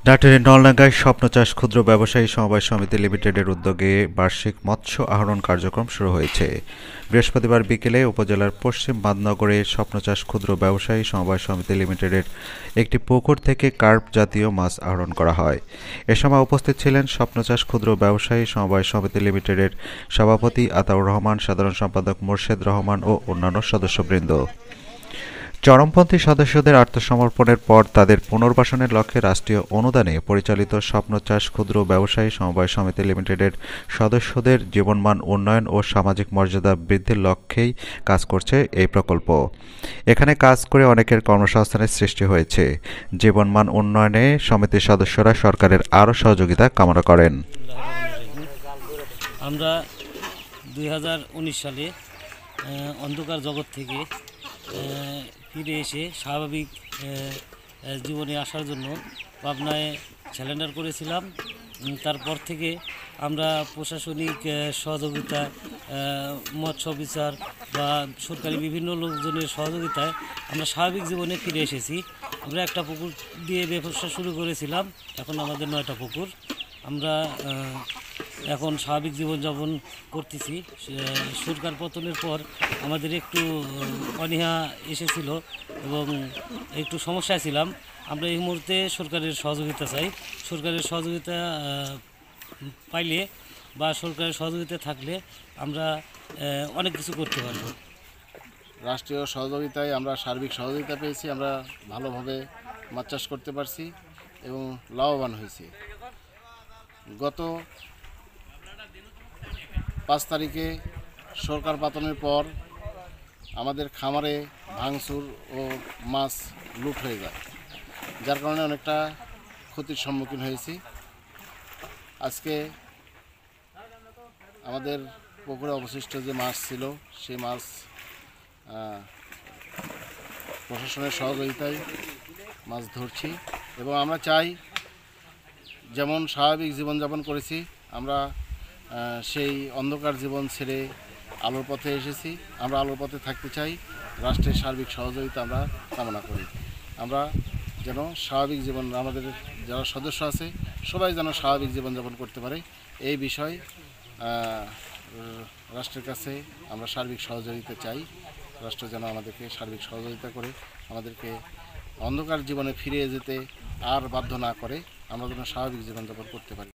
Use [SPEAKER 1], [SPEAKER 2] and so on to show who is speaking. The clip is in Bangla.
[SPEAKER 1] নাটোরের নলডাঙ্গায় স্বপ্নচাষ ক্ষুদ্র ব্যবসায়ী সমবায় সমিতি লিমিটেডের উদ্যোগে বার্ষিক মৎস্য আহরণ কার্যক্রম শুরু হয়েছে। বৃহস্পতিবার বিকেলে উপজেলার পশ্চিম বাদনগরে স্বপ্নচাষ ক্ষুদ্র ব্যবসায়ী সমবায় সমিতি লিমিটেডের একটি পুকুর থেকে কার্প জাতীয় মাছ আহরণ করা হয়। এ সময় উপস্থিত ছিলেন স্বপ্নচাষ ক্ষুদ্র ব্যবসায়ী সমবায় সমিতি লিমিটেডের সভাপতি আতাউর রহমান, সাধারণ সম্পাদক মোর্শেদ রহমান ও অন্যান্য সদস্যবৃন্দ। চরমপন্থী সদস্যদের আত্মসমর্পণের পর তাদের পুনর্বাসনের লক্ষ্যে রাষ্ট্রীয় অনুদানে পরিচালিত স্বপ্নচাষ ক্ষুদ্র ব্যবসায়ী সমবায় সমিতি লিমিটেডের সদস্যদের জীবনমান উন্নয়ন ও সামাজিক মর্যাদা বৃদ্ধির লক্ষ্যেই কাজ করছে এই প্রকল্প। এখানে কাজ করে অনেকের কর্মসংস্থানের সৃষ্টি হয়েছে। জীবনমান উন্নয়নে সমিতির সদস্যরা সরকারের আরও সহযোগিতা কামনা করেন।
[SPEAKER 2] আমরা 2019 সালে অন্ধকার জগৎ থেকে ফিরে এসে স্বাভাবিক জীবনে আসার জন্য পাবনায় স্যালেন্ডার করেছিলাম। তারপর থেকে আমরা প্রশাসনিক সহযোগিতা, মৎস্য অফিসার বা সরকারি বিভিন্ন লোকজনের সহযোগিতায় আমরা স্বাভাবিক জীবনে ফিরে এসেছি। আমরা একটা পুকুর দিয়ে ব্যবসা শুরু করেছিলাম, এখন আমাদের 9টা পুকুর। আমরা এখন স্বাভাবিক জীবনযাপন করতেছি। সরকার পতনের পর আমাদের একটু অনীহা এসেছিল এবং একটু সমস্যায় ছিলাম। আমরা এই মুহূর্তে সরকারের সহযোগিতা চাই। সরকারের সহযোগিতা পাইলে বা সরকারের সহযোগিতা থাকলে আমরা অনেক কিছু করতে পারব।
[SPEAKER 3] রাষ্ট্রীয় সহযোগিতায় আমরা সার্বিক সহযোগিতা পেয়েছি, আমরা ভালোভাবে মাছ চাষ করতে পারছি এবং লাভবান হয়েছি। গত 5 তারিখে সরকার পতনের পর আমাদের খামারে ভাঙচুর ও মাছ লুট হয়ে যায়, যার কারণে অনেকটা ক্ষতির সম্মুখীন হয়েছি। আজকে আমাদের পুকুরে অবশিষ্ট যে মাছ ছিল সেই মাছ প্রশাসনের সহযোগিতায় মাছ ধরছি এবং আমরা চাই যেমন স্বাভাবিক জীবনযাপন করেছি, আমরা সেই অন্ধকার জীবন ছেড়ে আলোর পথে এসেছি। আমরা আলোর পথে থাকতে চাই। রাষ্ট্রের সার্বিক সহযোগিতা আমরা কামনা করি। আমরা যেন স্বাভাবিক জীবন, আমাদের যারা সদস্য আছে সবাই যেন স্বাভাবিক জীবনযাপন করতে পারে, এই বিষয় রাষ্ট্রের কাছে আমরা সার্বিক সহযোগিতা চাই। রাষ্ট্র যেন আমাদেরকে সার্বিক সহযোগিতা করে আমাদেরকে অন্ধকার জীবনে ফিরে যেতে আর বাধ্য না করে, আমরা যেন স্বাভাবিক জীবনযাপন করতে পারি।